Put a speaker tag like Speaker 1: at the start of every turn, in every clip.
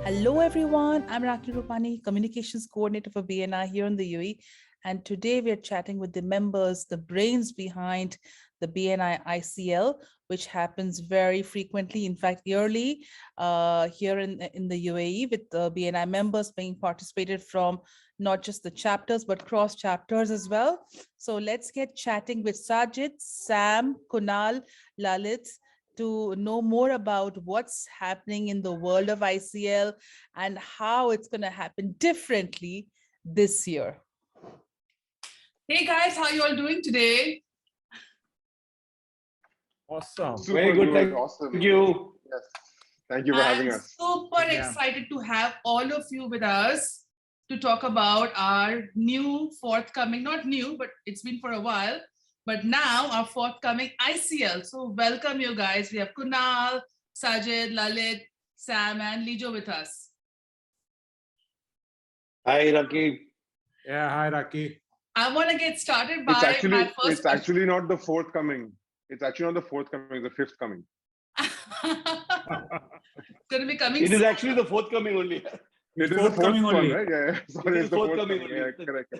Speaker 1: Hello everyone, I'm Raakhi Rupani, Communications Coordinator for BNI here in the UAE. And today we are chatting with the members, the brains behind the BNI ICL, which happens very frequently, in fact, yearly here in the UAE, with the BNI members being participated from not just the chapters, but cross chapters as well. So let's get chatting with Sajith, Sam, Kunal, Lalit, to know more about what's happening in the world of ICL and how it's going to happen differently this year.
Speaker 2: Hey guys, how you all doing today?
Speaker 3: Awesome.
Speaker 4: Super
Speaker 3: Very good.
Speaker 4: good.
Speaker 3: Thank
Speaker 4: Awesome.
Speaker 3: you.
Speaker 4: Yes. Thank you for having
Speaker 2: I'm
Speaker 4: us.
Speaker 2: super excited to have all of you with us to talk about our new forthcoming, not new, but it's been for a while, but now our forthcoming ICL. So welcome you guys. We have Kunal, Sajid, Lalit, Sam, and Lijo with us.
Speaker 3: Hi, Raakhi.
Speaker 5: Yeah, hi, Raakhi.
Speaker 2: I want to get started by
Speaker 4: It's actually not the forthcoming. It's actually not the forthcoming, the fifth coming.
Speaker 2: It's going to be coming
Speaker 3: It is
Speaker 2: soon.
Speaker 3: actually the forthcoming only.
Speaker 4: It is the fourth
Speaker 5: Forthcoming
Speaker 4: one,
Speaker 5: only.
Speaker 4: right? Yeah. Sorry,
Speaker 3: It is
Speaker 4: it's the fourth
Speaker 3: forthcoming
Speaker 4: coming.
Speaker 3: only.
Speaker 4: Yeah, correct.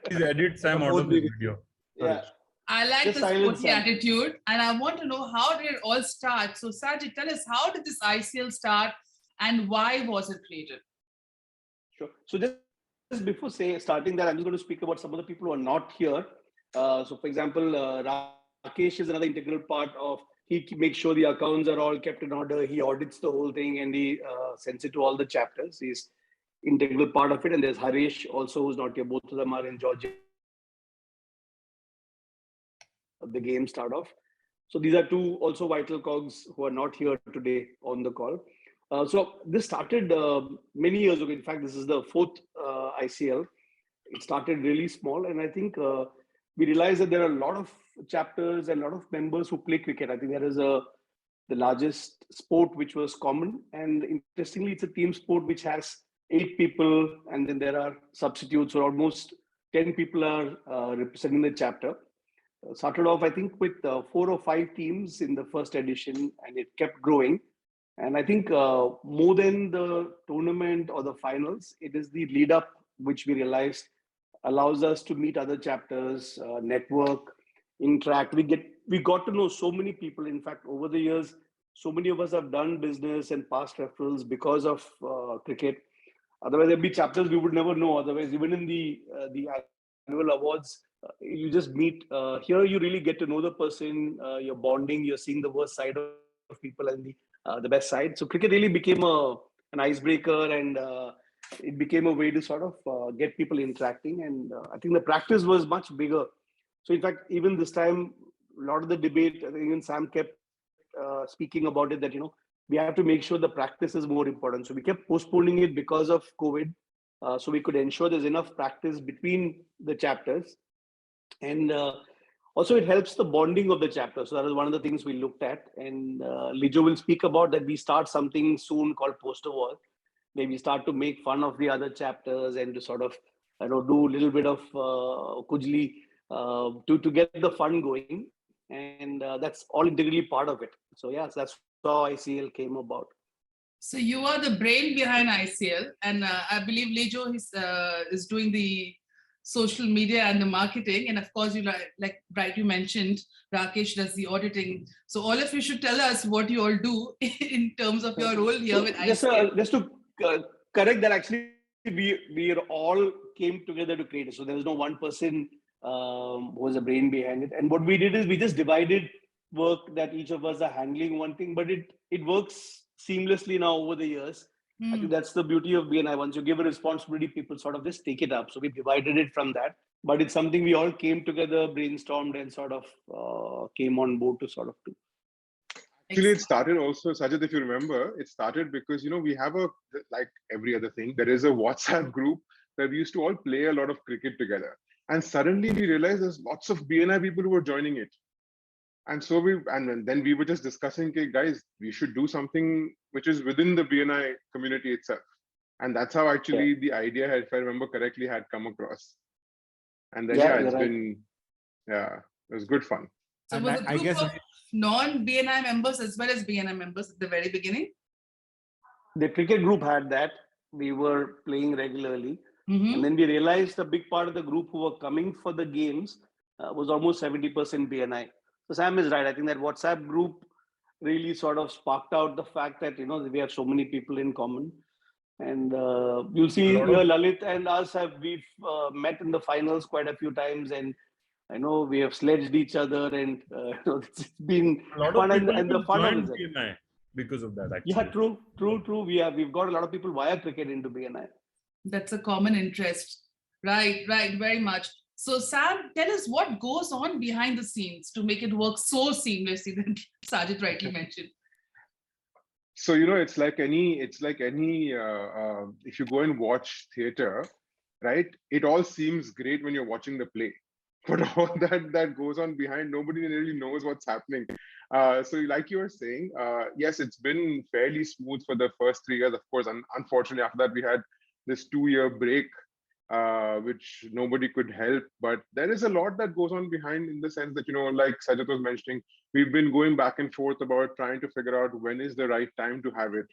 Speaker 5: Please edit Sam out of this video.
Speaker 3: Yeah.
Speaker 2: I like
Speaker 3: Just
Speaker 2: the
Speaker 3: silence,
Speaker 2: sporty
Speaker 3: Sam.
Speaker 2: attitude, and I want to know how did it all start. So, Sajid, tell us, how did this ICL start, and why was it created?
Speaker 3: Sure. So just before starting that, I'm just going to speak about some of the people who are not here. So, for example, Rakesh is another integral part of. He makes sure the accounts are all kept in order. He audits the whole thing and he sends it to all the chapters. He's integral part of it. And there's Harish also, who's not here. Both of them are in Georgia. The game start off. So these are two also vital cogs who are not here today on the call. So this started many years ago. In fact, this is the fourth ICL. It started really small, and I think we realized that there are a lot of chapters and a lot of members who play cricket. I think there is the largest sport which was common, and interestingly, it's a team sport which has 8 people, and then there are substitutes, or almost 10 people are representing the chapter. Started off, I think, with 4 or 5 teams in the first edition, and it kept growing. And I think more than the tournament or the finals, it is the lead up which we realized allows us to meet other chapters, network, interact. We got to know so many people. In fact, over the years, so many of us have done business and past referrals because of cricket. Otherwise, there'd be chapters we would never know. Otherwise, even in the annual awards, you just meet. Here, you really get to know the person. You're bonding. You're seeing the worst side of people and the best side. So cricket really became an icebreaker, and it became a way to sort of get people interacting. And I think the practice was much bigger. So in fact, even this time, a lot of the debate, I think even Sam kept speaking about it, that we have to make sure the practice is more important. So we kept postponing it because of COVID, so we could ensure there's enough practice between the chapters. And also it helps the bonding of the chapter. So that was one of the things we looked at. And Lijo will speak about that. We start something soon called Poster Wall. Maybe start to make fun of the other chapters and to sort of do a little bit of kujli to get the fun going. And that's all integrally part of it. So yes, that's how ICL came about.
Speaker 2: So you are the brain behind ICL, and I believe Lijo is doing the social media and the marketing, and of course, like you mentioned, Rakesh does the auditing. So all of you should tell us what you all do in terms of your role here with ICL.
Speaker 3: Just to correct that, actually, we all came together to create it. So there was no one person who was the brain behind it. And what we did is we just divided work that each of us are handling one thing, but it works seamlessly now over the years. I think that's the beauty of BNI. Once you give a responsibility, people sort of just take it up. So we divided it from that, but it's something we all came together, brainstormed, and sort of came on board to sort of do.
Speaker 4: Actually, it started also, Sajid, if you remember, it started because, we have like every other thing, there is a WhatsApp group where we used to all play a lot of cricket together. And suddenly we realized there's lots of BNI people who were joining it. And so then we were just discussing, okay, guys, we should do something which is within the BNI community itself. And that's how actually the idea, if I remember correctly, had come across. And then, it was good fun.
Speaker 2: So was a group of non-BNI members as well as BNI members at the very beginning?
Speaker 3: The cricket group had that. We were playing regularly. And then we realized a big part of the group who were coming for the games was almost 70% BNI. So Sam is right. I think that WhatsApp group really sort of sparked out the fact that, we have so many people in common. And you'll see Lalit and us we've met in the finals quite a few times, and I know we have sledged each other, and it's been
Speaker 5: A lot
Speaker 3: fun,
Speaker 5: of people
Speaker 3: and the
Speaker 5: even
Speaker 3: fun of
Speaker 5: joined
Speaker 3: it.
Speaker 5: BNI because of that,
Speaker 3: Yeah,
Speaker 5: actually.
Speaker 3: true. We've got a lot of people via cricket into BNI.
Speaker 2: That's a common interest. Right, very much. So Sam, tell us what goes on behind the scenes to make it work so seamlessly that Sajith rightly mentioned.
Speaker 4: So it's like any if you go and watch theater, right? It all seems great when you're watching the play, but all that goes on behind, nobody really knows what's happening. So like you were saying, yes, it's been fairly smooth for the first 3 years. Of course, unfortunately, after that we had this 2-year break, which nobody could help. But there is a lot that goes on behind, in the sense that, like Sajith was mentioning, we've been going back and forth about trying to figure out when is the right time to have it.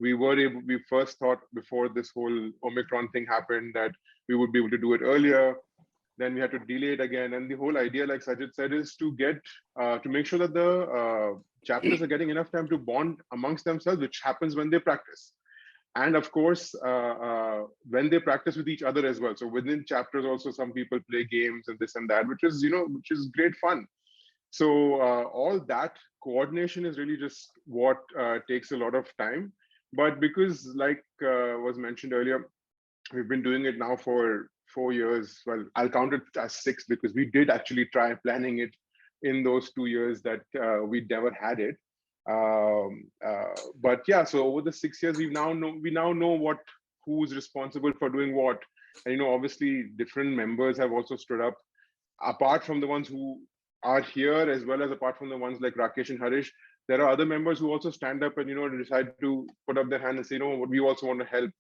Speaker 4: We first thought before this whole Omicron thing happened that we would be able to do it earlier. Then we had to delay it again. And the whole idea, like Sajith said, is to make sure that the chapters are getting enough time to bond amongst themselves, which happens when they practice. And of course, when they practice with each other as well. So within chapters also, some people play games and this and that, which is great fun. So all that coordination is really just what takes a lot of time. But because, like was mentioned earlier, we've been doing it now for 4 years. Well, I'll count it as 6, because we did actually try planning it in those 2 years that we never had it. But yeah, so over the 6 years, we now know who's responsible for doing what. And obviously different members have also stood up, apart from the ones who are here, as well as apart from the ones like Rakesh and Harish. There are other members who also stand up and decide to put up their hand and say, we also want to help.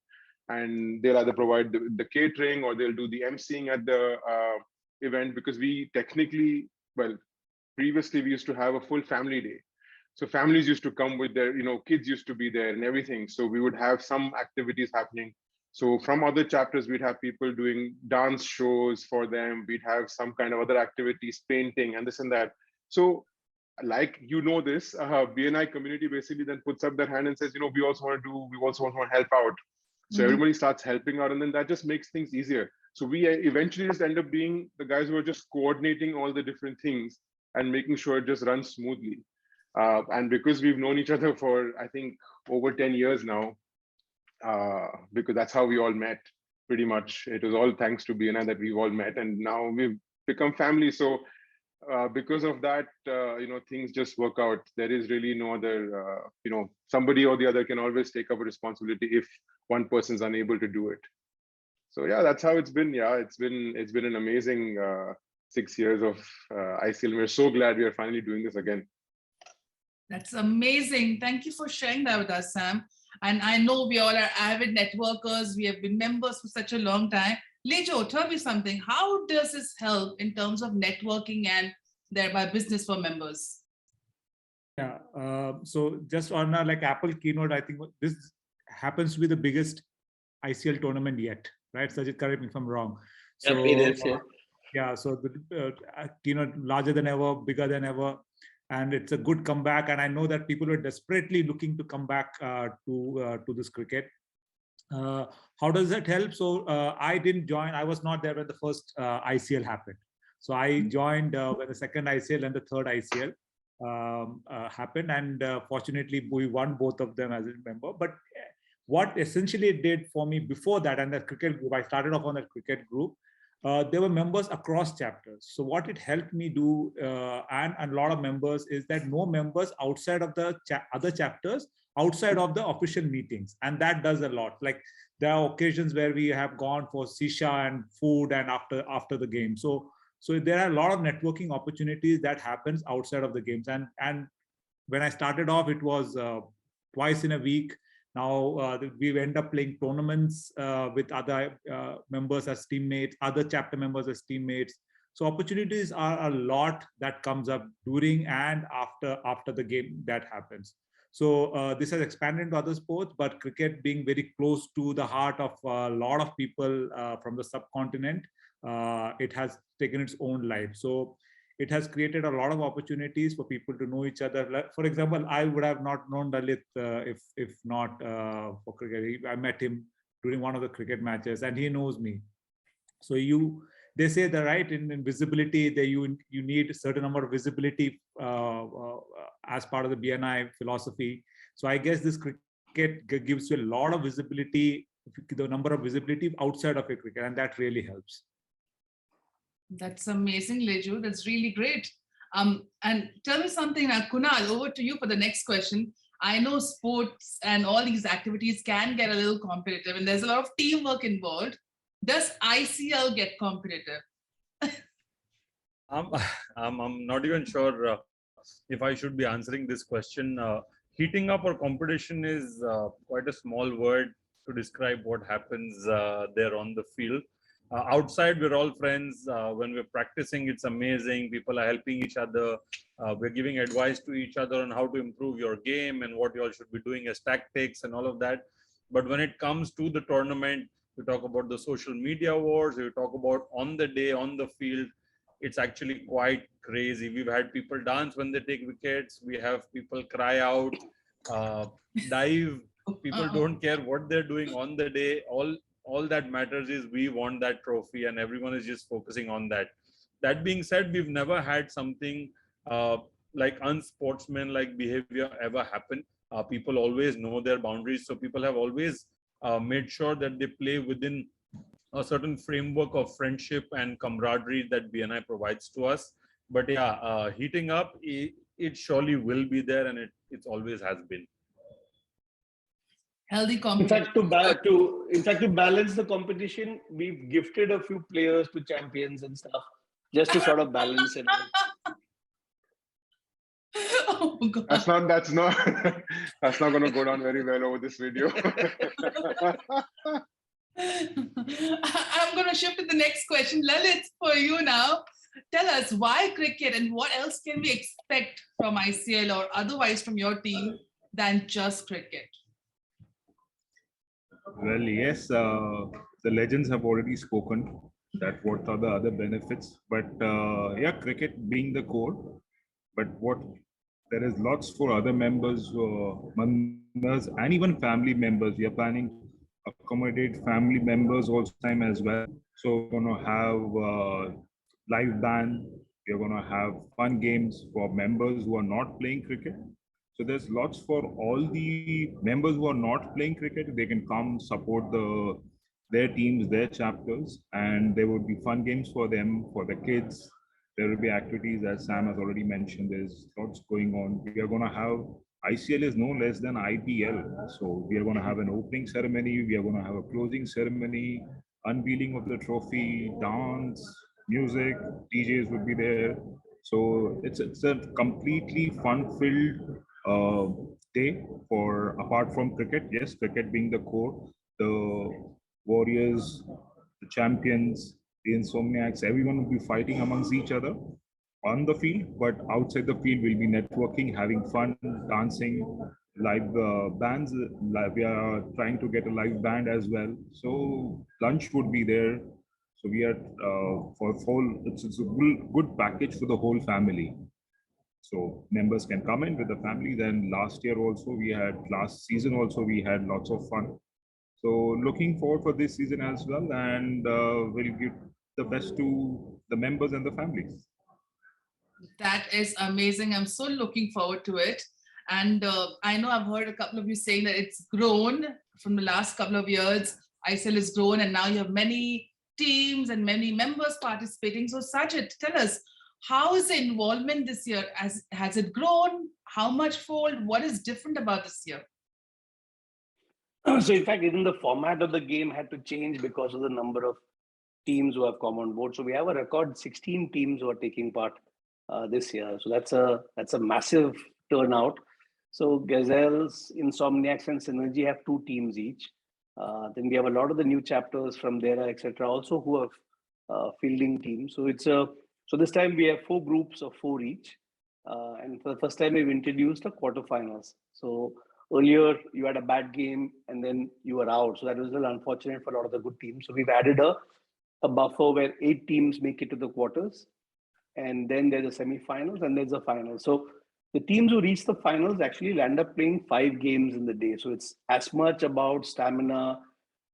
Speaker 4: And they'll either provide the catering, or they'll do the emceeing at the event, because we technically, previously we used to have a full family day. So families used to come with their, kids used to be there and everything. So we would have some activities happening. So from other chapters, we'd have people doing dance shows for them. We'd have some kind of other activities, painting and this and that. So like, this BNI community basically then puts up their hand and says, we also want to help out. So everybody starts helping out, and then that just makes things easier. So we eventually just end up being the guys who are just coordinating all the different things and making sure it just runs smoothly. And because we've known each other for, I think, over 10 years now, because that's how we all met, pretty much. It was all thanks to BNI that we've all met, and now we've become family. So because of that, things just work out. There is really no other, somebody or the other can always take up a responsibility if one person's unable to do it. So yeah, that's how it's been. Yeah, it's been an amazing 6 years of ICL. We're so glad we are finally doing this again.
Speaker 2: That's amazing. Thank you for sharing that with us, Sam. And I know we all are avid networkers. We have been members for such a long time. Lijo, tell me something. How does this help in terms of networking and thereby business for members?
Speaker 5: Yeah. So just on a Apple keynote, I think this happens to be the biggest ICL tournament yet, right? Sajith, correct me if I'm wrong. So yeah, so the keynote larger than ever, bigger than ever, and it's a good comeback. And I know that people are desperately looking to come back to this cricket. How does that help? So I didn't join. I was not there when the first ICL happened. So I joined when the second ICL and the third ICL happened, and fortunately we won both of them, as I remember. But what essentially it did for me before that, and the cricket group, I started off on that cricket group. There were members across chapters. So what it helped me do, and a lot of members, is that no members outside of the other chapters, outside of the official meetings. And that does a lot. Like, there are occasions where we have gone for shisha and food and after the game. So there are a lot of networking opportunities that happens outside of the games. And when I started off, it was twice in a week. Now we end up playing tournaments with other members as teammates, other chapter members as teammates. So opportunities are a lot that comes up during and after the game that happens. So this has expanded into other sports, but cricket being very close to the heart of a lot of people from the subcontinent, it has taken its own life. So it has created a lot of opportunities for people to know each other. For example, I would have not known Lalit if not for cricket. I met him during one of the cricket matches, and he knows me. So they say the right in visibility that you need a certain number of visibility as part of the BNI philosophy. So I guess this cricket gives you a lot of visibility, the number of visibility outside of a cricket, and that really helps.
Speaker 2: That's amazing, Lijo. That's really great. And tell me something, Kunal, over to you for the next question. I know sports and all these activities can get a little competitive, and there's a lot of teamwork involved. Does ICL get competitive?
Speaker 6: I'm not even sure if I should be answering this question. Heating up or competition is quite a small word to describe what happens there on the field. Outside, we're all friends. When we're practicing, it's amazing. People are helping each other. We're giving advice to each other on how to improve your game and what you all should be doing as tactics and all of that. But when it comes to the tournament, we talk about the social media wars, we talk about on the day, on the field, it's actually quite crazy. We've had people dance when they take wickets. We have people cry out, dive. People don't care what they're doing on the day. All that matters is we want that trophy, and everyone is just focusing on that. That being said, we've never had something like unsportsmanlike behavior ever happen. People always know their boundaries. So people have always made sure that they play within a certain framework of friendship and camaraderie that BNI provides to us. But yeah, heating up, it surely will be there, and it always has been.
Speaker 2: Healthy competition.
Speaker 3: In fact, to balance the competition, we've gifted a few players to champions and stuff, just to sort of balance it out.
Speaker 2: Oh God.
Speaker 4: That's not that's going to go down very well over this video.
Speaker 2: I'm going to shift to the next question. Lalit, for you now. Tell us why cricket and what else can we expect from ICL or otherwise from your team than just cricket?
Speaker 7: Well, yes, the legends have already spoken that what are the other benefits. But yeah, cricket being the core, but there is lots for other members, members and even family members. We are planning to accommodate family members all the time as well. So we're going to have live band. We're going to have fun games for members who are not playing cricket. So there's lots for all the members who are not playing cricket. They can come support their teams, their chapters, and there would be fun games for them, for the kids. There will be activities, as Sam has already mentioned. There's lots going on. We are going to have, ICL is no less than IPL. So we are going to have an opening ceremony. We are going to have a closing ceremony, unveiling of the trophy, dance, music, DJs would be there. So it's a completely fun-filled day for, apart from cricket. Yes, cricket being the core, the warriors, the champions, the insomniacs, everyone will be fighting amongst each other on the field, but outside the field we'll be networking, having fun, dancing, live bands. We are trying to get a live band as well. So lunch would be there. So we are for whole, it's a good package for the whole family. So members can come in with the family. Then last season also we had lots of fun. So looking forward for this season as well, and we'll give the best to the members and the families.
Speaker 2: That is amazing. I'm so looking forward to it. And I know I've heard a couple of you saying that it's grown from the last couple of years. ICL has grown, and now you have many teams and many members participating. So Sajith, tell us, how is the involvement this year? Has it grown? How much fold? What is different about this year?
Speaker 3: So in fact, even the format of the game had to change because of the number of teams who have come on board. So we have a record 16 teams who are taking part this year. So that's a massive turnout. So Gazelles, Insomniacs, and Synergy have 2 teams each. Then we have a lot of the new chapters from Dera, etc., also who have fielding teams. So so this time we have 4 groups of 4 each. And for the first time, we've introduced a quarterfinals. So earlier you had a bad game and then you were out. So that was a little unfortunate for a lot of the good teams. So we've added a buffer where 8 teams make it to the quarters. And then there's a semi-finals and there's a final. So the teams who reach the finals actually end up playing 5 games in the day. So it's as much about stamina.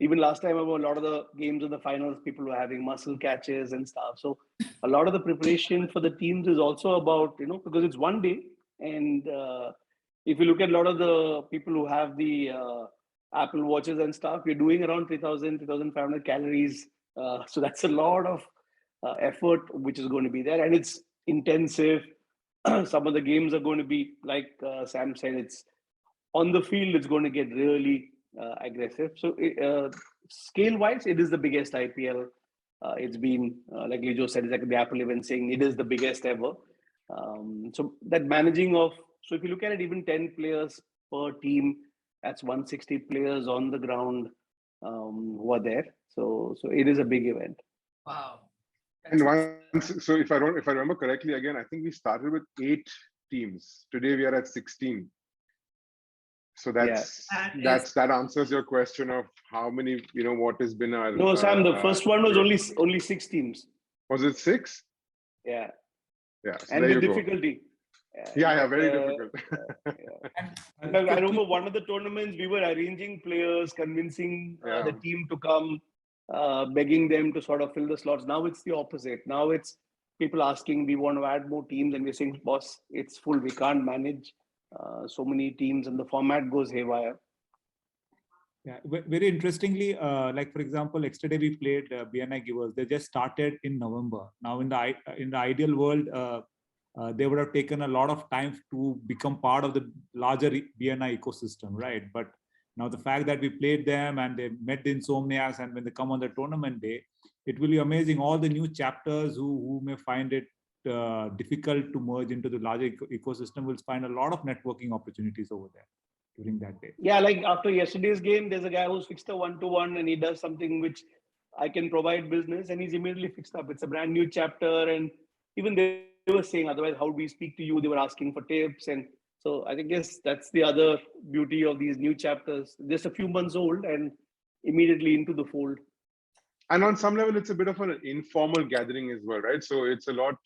Speaker 3: Even last time, about a lot of the games in the finals, people were having muscle catches and stuff. So a lot of the preparation for the teams is also about, because it's one day. And if you look at a lot of the people who have the Apple watches and stuff, we're doing around 3,000, 3,500 calories. So that's a lot of effort which is going to be there. And it's intensive. Some of the games are going to be, like Sam said, it's on the field, it's going to get really aggressive. So scale-wise, it is the biggest IPL. It's been, like Lijo said, it's like the Apple event saying it is the biggest ever. So that managing of, so if you look at it, even 10 players per team, that's 160 players on the ground who are there. So it is a big event.
Speaker 2: Wow.
Speaker 4: And once, so if I remember correctly, again, I think we started with 8 teams. Today we are at 16. So that answers your question of how many, what has been our.
Speaker 3: No, Sam, the first one was only 6 teams.
Speaker 4: Was it 6?
Speaker 3: Yeah.
Speaker 4: Yeah. So
Speaker 3: and the difficulty.
Speaker 4: Yeah, very difficult.
Speaker 3: I remember one of the tournaments, we were arranging players, convincing the team to come, begging them to sort of fill the slots. Now it's the opposite. Now it's people asking, we want to add more teams, and we're saying, boss, it's full. We can't manage so many teams, and the format goes haywire.
Speaker 5: Yeah, very interestingly, like for example, yesterday we played BNI Givers. They just started in November. Now in the ideal world, they would have taken a lot of time to become part of the larger BNI ecosystem, right? But now the fact that we played them and they met the Insomniacs, and when they come on the tournament day, it will be amazing. All the new chapters who may find it difficult to merge into the larger ecosystem will find a lot of networking opportunities over there during that day.
Speaker 3: Yeah, like after yesterday's game, there's a guy who's fixed a 1-to-1 and he does something which I can provide business, and he's immediately fixed up. It's a brand new chapter, and even they were saying, otherwise, how do we speak to you? They were asking for tips. And so I think, yes, that's the other beauty of these new chapters. Just a few months old and immediately into the fold.
Speaker 4: And on some level, it's a bit of an informal gathering as well, right? So it's a lot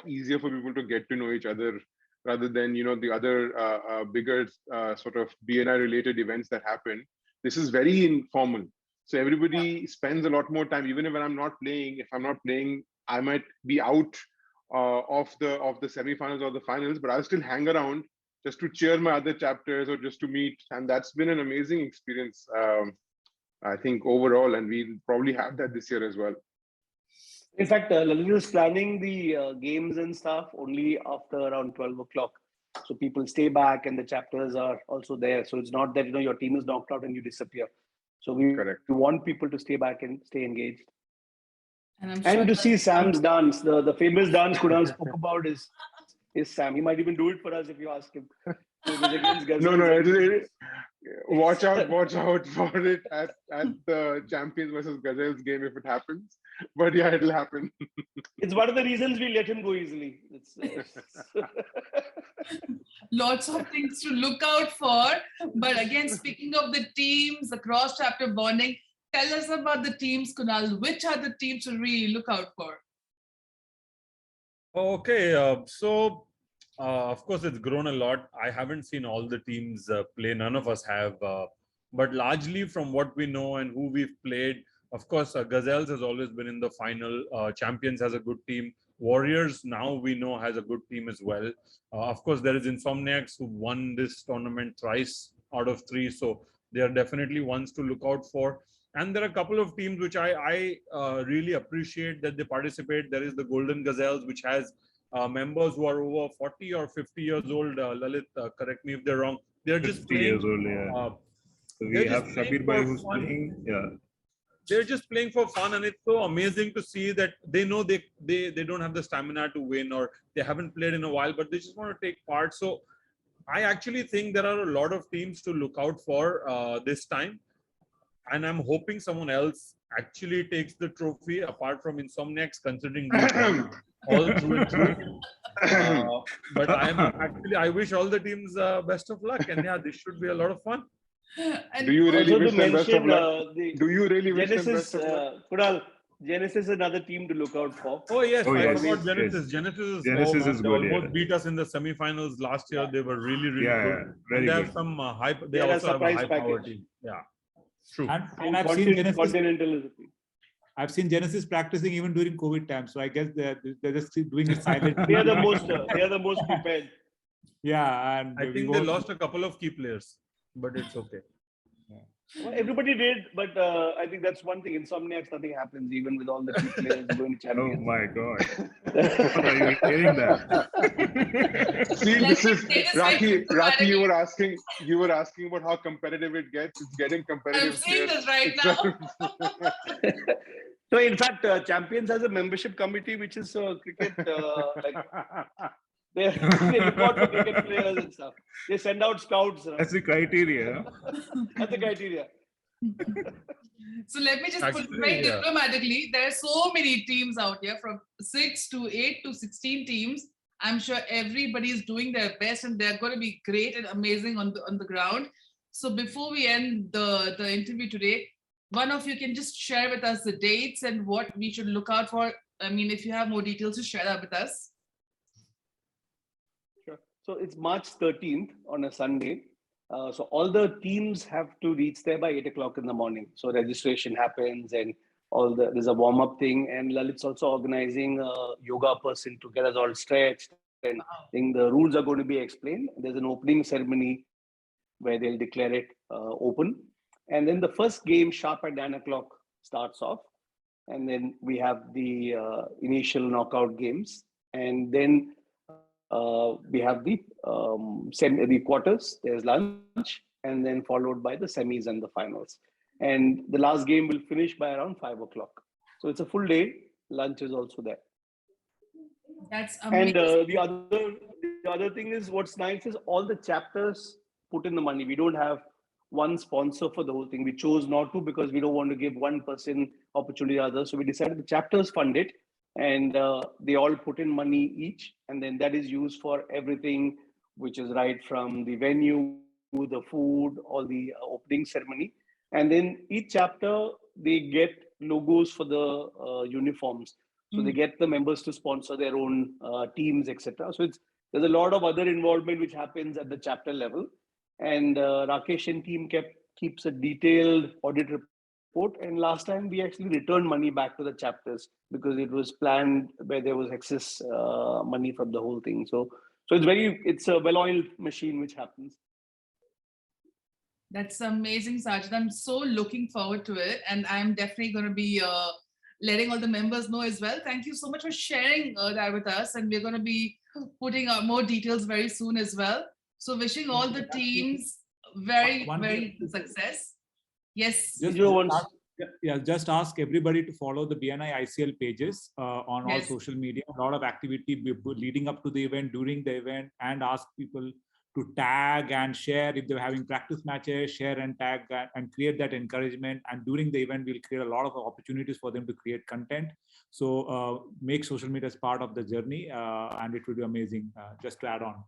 Speaker 4: easier for people to get to know each other rather than, the other bigger sort of BNI related events that happen. This is very informal. So everybody spends a lot more time, even if I'm not playing. If I'm not playing, I might be out of the semifinals or the finals, but I'll still hang around just to cheer my other chapters or just to meet. And that's been an amazing experience, I think, overall. And we'll probably have that this year as well.
Speaker 3: In fact, Lalit is planning the games and stuff only after around 12 o'clock. So people stay back and the chapters are also there. So it's not that, your team is knocked out and you disappear. So we want people to stay back and stay engaged. And to see Sam's dance, the famous dance Kunal spoke about is Sam. He might even do it for us if you ask him. So
Speaker 4: no. Watch out for it at the Champions versus Gazelles game if it happens. But yeah, it'll happen.
Speaker 3: It's one of the reasons we let him go easily.
Speaker 2: Lots of things to look out for. But again, speaking of the teams, the cross-chapter bonding, tell us about the teams, Kunal. Which are the teams to really look out for?
Speaker 6: Okay, so of course it's grown a lot. I haven't seen all the teams play. None of us have. But largely from what we know and who we've played, of course, Gazelles has always been in the final. Champions has a good team. Warriors now we know has a good team as well. Of course, there is Insomniacs who won this tournament thrice out of 3. So they are definitely ones to look out for. And there are a couple of teams which I really appreciate that they participate. There is the Golden Gazelles, which has members who are over 40 or 50 years old. Lalit, correct me if they're wrong. They're just
Speaker 7: 50 years old, yeah. So we have Shabir Bhai who's playing,
Speaker 6: They're just playing for fun, and it's so amazing to see that they know they don't have the stamina to win, or they haven't played in a while, but they just want to take part. So I actually think there are a lot of teams to look out for this time. And I'm hoping someone else actually takes the trophy apart from Insomniacs, considering all through and through. But I wish all the teams best of luck, and yeah, this should be a lot of fun.
Speaker 2: And
Speaker 4: Do you really
Speaker 3: Also
Speaker 4: wish
Speaker 3: to
Speaker 4: them best of
Speaker 3: mention,
Speaker 4: luck?
Speaker 3: the
Speaker 4: Do you really wish them
Speaker 3: Genesis,
Speaker 4: best of luck?
Speaker 3: Kunal, Genesis is another team to look out for.
Speaker 6: Oh yes,
Speaker 7: Oh,
Speaker 6: I
Speaker 7: yes,
Speaker 6: forgot
Speaker 7: yes.
Speaker 6: Genesis. Genesis
Speaker 7: Genesis is
Speaker 6: they
Speaker 7: good,
Speaker 6: almost
Speaker 7: yeah.
Speaker 6: beat us in the semi-finals last year. They were really, really
Speaker 7: Yeah,
Speaker 6: good.
Speaker 7: yeah,
Speaker 6: And
Speaker 7: very
Speaker 6: they
Speaker 7: good.
Speaker 6: have some high. They
Speaker 3: They are a
Speaker 6: also have a
Speaker 3: surprise
Speaker 6: high power
Speaker 3: package.
Speaker 6: team. Yeah, true.
Speaker 5: And I've seen Genesis.
Speaker 3: Continental is a team.
Speaker 5: I've seen Genesis practicing even during COVID times. So I guess they're just doing it silently.
Speaker 3: They are the most prepared.
Speaker 5: Yeah, and
Speaker 6: I think they lost a couple of key players, but it's okay.
Speaker 3: Well, everybody did, but I think that's one thing. Insomniacs, nothing happens, even with all the key players going to
Speaker 7: Oh
Speaker 3: champions.
Speaker 7: my God. What are you hearing that?
Speaker 4: See,
Speaker 2: Let
Speaker 4: this
Speaker 2: me
Speaker 4: is
Speaker 2: say this very
Speaker 4: Raakhi. You
Speaker 2: diplomatically.
Speaker 4: were asking about how competitive it gets. It's getting competitive.
Speaker 2: I'm seeing
Speaker 4: here
Speaker 2: this right now.
Speaker 4: itself.
Speaker 3: So, in fact, Champions has a membership committee, which is cricket. They report for cricket players and stuff. They send out scouts.
Speaker 7: That's the criteria.
Speaker 3: That's the criteria.
Speaker 2: So let me just put it
Speaker 6: Actually,
Speaker 2: very
Speaker 6: yeah.
Speaker 2: diplomatically. There are so many teams out here, from 6 to 8 to 16 teams. I'm sure everybody is doing their best, and they're going to be great and amazing on the ground. So before we end the interview today, one of you can just share with us the dates and what we should look out for. I mean, if you have more details to share that with us.
Speaker 3: Sure. So it's March 13th on a Sunday. So all the teams have to reach there by 8 o'clock in the morning. So registration happens and there's a warm-up thing. And Lalit's also organizing a yoga person to get us all stretched. And I think the rules are going to be explained. There's an opening ceremony where they'll declare it open. And then the first game sharp at 9 o'clock starts off. And then we have the initial knockout games. And then we have the quarters, there's lunch, and then followed by the semis and the finals. And the last game will finish by around 5 o'clock. So it's a full day. Lunch is also there.
Speaker 2: That's amazing.
Speaker 3: And the other thing is, what's nice is all the chapters put in the money. We don't have one sponsor for the whole thing. We chose not to because we don't want to give one person opportunity to others. So we decided the chapters fund it. And they all put in money each, and then that is used for everything, which is right from the venue, the food, all the opening ceremony. And then each chapter, they get logos for the uniforms. So they get the members to sponsor their own teams, etc. So there's a lot of other involvement which happens at the chapter level. And Rakesh and team keeps a detailed audit report. And last time we actually returned money back to the chapters because it was planned where there was excess money from the whole thing. So it's a well-oiled machine which happens.
Speaker 2: That's amazing, Sajid. I'm so looking forward to it. And I'm definitely going to be letting all the members know as well. Thank you so much for sharing that with us. And we're going to be putting out more details very soon as well. So wishing all the teams very success. Yes.
Speaker 5: Just ask everybody to follow the BNI ICL pages on all social media. A lot of activity leading up to the event, during the event, and ask people to tag and share if they're having practice matches, share and tag and create that encouragement. And during the event, we'll create a lot of opportunities for them to create content. So make social media as part of the journey, and it will be amazing. Just to add on.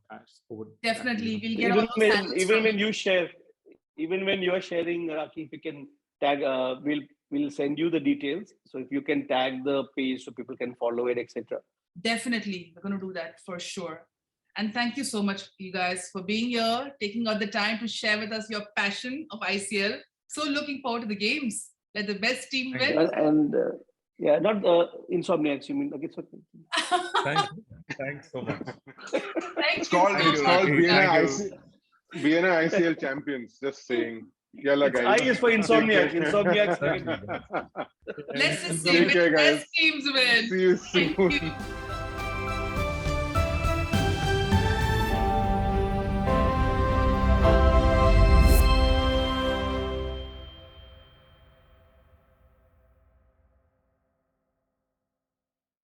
Speaker 2: Definitely, we'll get
Speaker 3: even when you share. Even when you're sharing, Raakhi, if you can tag, we'll send you the details. So if you can tag the page so people can follow it, etc.
Speaker 2: Definitely, we're going to do that for sure. And thank you so much, you guys, for being here, taking out the time to share with us your passion of ICL. So looking forward to the games. Let the best team win.
Speaker 3: And not Insomniacs, you mean? Like it's okay.
Speaker 6: Thanks so much.
Speaker 4: It's called BNI ICL champions, just saying. Yalla, guys.
Speaker 3: I is for Insomniacs. Insomniacs.
Speaker 2: Let's just see which best teams win.
Speaker 4: See you soon.